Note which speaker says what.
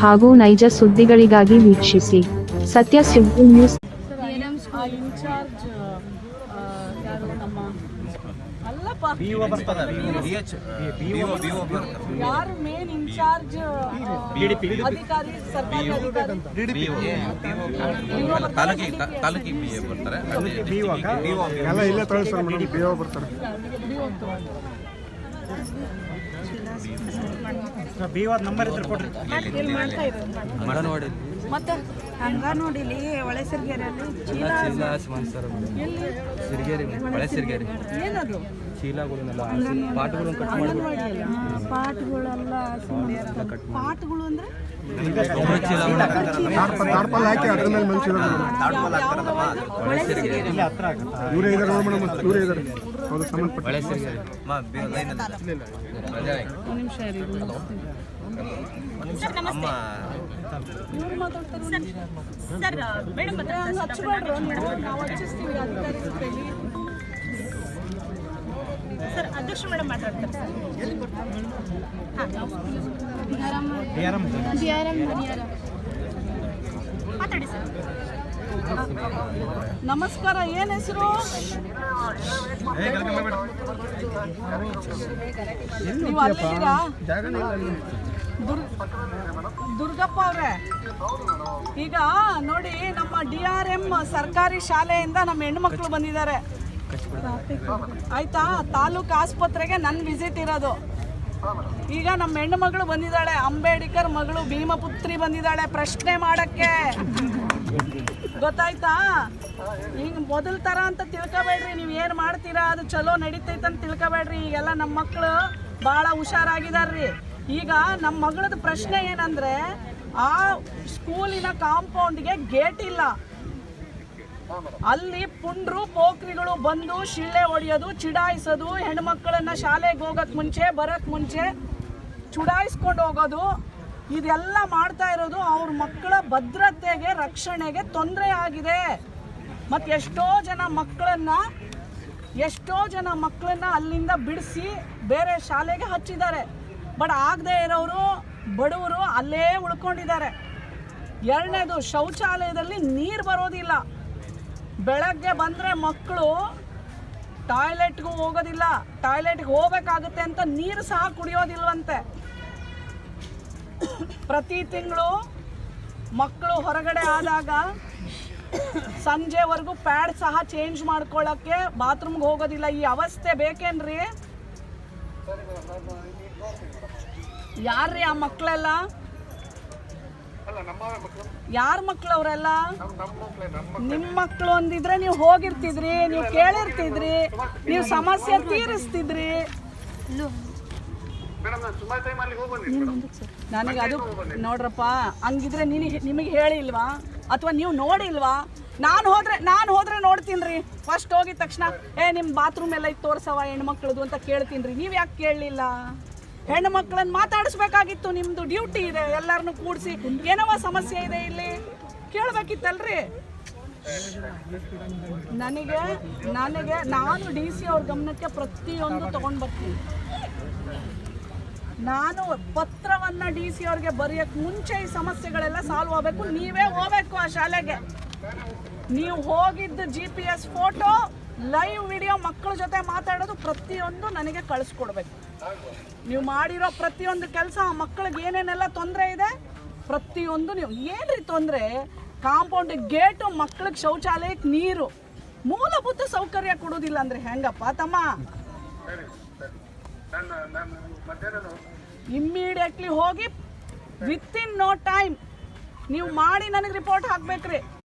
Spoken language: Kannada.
Speaker 1: ಹಾಗೂ ನೈಜ ಸುದ್ದಿಗಳಿಗಾಗಿ ವೀಕ್ಷಿಸಿ ಸತ್ಯ ಸುದ್ದಿ ನ್ಯೂಸ್.
Speaker 2: ಇನ್ಚಾರ್ಜ್ ಯಾರು ನಮ್ಮ ಅಲ್ಲಪ್ಪ ಯಾರು ಮೇನ್ ಇನ್ಚಾರ್ಜ್ ಅಧಿಕಾರಿ ಸರ್ಕಾರಿ
Speaker 3: ಮತ್ತೆ ಅಂಗನವಾಡಿಲಿ ಒಳೆ ಸಿರ್ಗೇರಿಯಲ್ಲಿ
Speaker 2: ಏನದು ಪಾಟ್ಗಳು ಅಂದ್ರೆ
Speaker 3: ಸರ್ ಅಧ್ಯಕ್ಷ ಮೇಡಮ್ ಮಾತಾಡ್ತಾರೆ ಮಾತಾಡಿ ಸರ್.
Speaker 2: ನಮಸ್ಕಾರ, ಏನ್ ಹೆಸರು? ನೀವು ಅಲ್ಲಿದ್ದೀರಾ? ದುರ್ಗಪ್ಪ ಅವ್ರೆ, ಈಗ ನೋಡಿ, ನಮ್ಮ DRM ಸರ್ಕಾರಿ ಶಾಲೆಯಿಂದ ನಮ್ಮ ಹೆಣ್ಮಕ್ಳು ಬಂದಿದ್ದಾರೆ ಆಯ್ತಾ. ತಾಲೂಕು ಆಸ್ಪತ್ರೆಗೆ ನನ್ನ ವಿಸಿಟ್ ಇರೋದು. ಈಗ ನಮ್ಮ ಹೆಣ್ಣು ಮಗಳು ಬಂದಿದ್ದಾಳೆ, ಅಂಬೇಡ್ಕರ್ ಮಗಳು ಭೀಮಪುತ್ರಿ ಬಂದಿದ್ದಾಳೆ ಪ್ರಶ್ನೆ ಮಾಡಕ್ಕೆ, ಗೊತ್ತಾಯ್ತಾ? ಈಗ ಮೊದಲ ತರ ಅಂತ ತಿಳ್ಕೊಬೇಡ್ರಿ, ನೀವು ಏನು ಮಾಡ್ತೀರಾ ಅದು ಚಲೋ ನಡೀತೈತೆ ಅಂತ ತಿಳ್ಕೊಬೇಡ್ರಿ. ಈಗೆಲ್ಲ ನಮ್ಮ ಮಕ್ಕಳು ಭಾಳ ಹುಷಾರಾಗಿದಾರ್ರಿ. ಈಗ ನಮ್ಮ ಮಗಳದ ಪ್ರಶ್ನೆ ಏನಂದ್ರೆ, ಆ ಸ್ಕೂಲಿನ ಕಾಂಪೌಂಡ್ಗೆ ಗೇಟ್ ಇಲ್ಲ, ಅಲ್ಲಿ ಪುಂಡ್ರು ಪೋಖ್ರಿಗಳು ಬಂದು ಶಿಳ್ಳೆ ಹೊಡೆಯೋದು, ಚಿಡಾಯಿಸೋದು, ಹೆಣ್ಮಕ್ಳನ್ನ ಶಾಲೆಗೆ ಹೋಗೋಕೆ ಮುಂಚೆ ಬರೋಕ್ಕೆ ಮುಂಚೆ ಚುಡಾಯಿಸ್ಕೊಂಡು ಹೋಗೋದು, ಇದೆಲ್ಲ ಮಾಡ್ತಾ ಇರೋದು ಅವ್ರ ಮಕ್ಕಳ ಭದ್ರತೆಗೆ ರಕ್ಷಣೆಗೆ ತೊಂದರೆ ಆಗಿದೆ. ಮತ್ತು ಎಷ್ಟೋ ಜನ ಮಕ್ಕಳನ್ನ ಅಲ್ಲಿಂದ ಬಿಡಿಸಿ ಬೇರೆ ಶಾಲೆಗೆ ಹಚ್ಚಿದ್ದಾರೆ. ಬಟ್ ಆಗದೆ ಇರೋರು ಬಡವರು ಅಲ್ಲೇ ಉಳ್ಕೊಂಡಿದ್ದಾರೆ. ಎರಡನೇದು, ಶೌಚಾಲಯದಲ್ಲಿ ನೀರು ಬರೋದಿಲ್ಲ. ಬೆಳಗ್ಗೆ ಬಂದರೆ ಮಕ್ಕಳು ಟಾಯ್ಲೆಟ್ಗೂ ಹೋಗೋದಿಲ್ಲ, ಟಾಯ್ಲೆಟ್ಗೆ ಹೋಗ್ಬೇಕಾಗುತ್ತೆ ಅಂತ ನೀರು ಸಹ ಕುಡಿಯೋದಿಲ್ವಂತೆ. ಪ್ರತಿ ತಿಂಗಳು ಮಕ್ಕಳು ಹೊರಗಡೆ ಆದಾಗ ಸಂಜೆವರೆಗೂ ಪ್ಯಾಡ್ ಸಹ ಚೇಂಜ್ ಮಾಡ್ಕೊಳ್ಳೋಕ್ಕೆ ಬಾತ್ರೂಮ್ಗೆ ಹೋಗೋದಿಲ್ಲ. ಈ ಅವಸ್ಥೆ ಬೇಕೇನ್ರಿ? ಯಾರ್ರೀ ಆ ಮಕ್ಕಳೆಲ್ಲ? ಯಾರ ಮಕ್ಕಳು ಅವರೆಲ್ಲ? ನಿಮ್ಮ ಮಕ್ಕಳು ಅಂದಿದ್ರೆ ನೀವು ಹೋಗಿರ್ತಿದ್ರಿ, ನೀವು ಕೇಳಿರ್ತಿದ್ರಿ, ನೀವು ಸಮಸ್ಯೆ ತೀರಿಸ್ತಿದ್ರಿ. ನನಗೆ ಅದು ನೋಡ್ರಪ್ಪ, ಹಂಗಿದ್ರೆ ನಿಮಗೆ ಹೇಳಿಲ್ವಾ ಅಥವಾ ನೀವು ನೋಡಿಲ್ವಾ? ನಾನು ಹೋದ್ರೆ ನೋಡ್ತೀನಿ ರೀ. ಫಸ್ಟ್ ಹೋಗಿದ ತಕ್ಷಣ ನಿಮ್ಮ ಬಾತ್ರೂಮ್ ಎಲ್ಲ ಇತ್ತು ತೋರ್ಸವ ಹೆಣ್ಮಕ್ಳದು ಅಂತ ಕೇಳ್ತೀನಿ ರೀ. ನೀವು ಯಾಕೆ ಕೇಳಲಿಲ್ಲ? ಹೆಣ್ಣು ಮಕ್ಕಳನ್ನ ಮಾತಾಡಿಸ್ಬೇಕಾಗಿತ್ತು, ನಿಮ್ಮದು ಡ್ಯೂಟಿ ಇದೆ. ಎಲ್ಲರನ್ನು ಕೂಡಿಸಿ ಏನವ ಸಮಸ್ಯೆ ಇದೆ ಇಲ್ಲಿ ಕೇಳಬೇಕಿತ್ತಲ್ರಿ. ನಾನು DC ಅವ್ರ ಗಮನಕ್ಕೆ ಪ್ರತಿಯೊಂದು ತಗೊಂಡು ಬರ್ತೀನಿ. ನಾನು ಪತ್ರವನ್ನು DC ಅವ್ರಿಗೆ ಬರೆಯೋಕ್ಕೆ ಮುಂಚೆ ಈ ಸಮಸ್ಯೆಗಳೆಲ್ಲ ಸಾಲ್ವ್ ಆಗಬೇಕು. ನೀವೇ ಹೋಗ್ಬೇಕು ಆ ಶಾಲೆಗೆ. ನೀವು ಹೋಗಿದ್ದು GPS ಫೋಟೋ, ಲೈವ್ ವಿಡಿಯೋ, ಮಕ್ಕಳ ಜೊತೆ ಮಾತಾಡೋದು ಪ್ರತಿಯೊಂದು ನನಗೆ ಕಳಿಸ್ಕೊಡ್ಬೇಕು. ನೀವು ಮಾಡಿರೋ ಪ್ರತಿಯೊಂದು ಕೆಲಸ ಆ ಮಕ್ಕಳಿಗೆ ಏನೇನೆಲ್ಲ ತೊಂದರೆ ಇದೆ ಪ್ರತಿಯೊಂದು. ನೀವು ಏನ್ರಿ ತೊಂದರೆ? ಕಾಂಪೌಂಡ್ ಗೇಟು, ಮಕ್ಕಳಿಗೆ ಶೌಚಾಲಯಕ್ಕೆ ನೀರು, ಮೂಲಭೂತ ಸೌಕರ್ಯ ಕೊಡೋದಿಲ್ಲ ಅಂದ್ರೆ ಹೆಂಗಪ್ಪ ತಮ್ಮ? ಇಮ್ಮಿಡಿಯೇಟ್ಲಿ ಹೋಗಿ ವಿತ್ ಇನ್ ನೋ ಟೈಮ್ ನೀವು ಮಾಡಿ ನನಗೆ ರಿಪೋರ್ಟ್ ಹಾಕ್ಬೇಕ್ರಿ.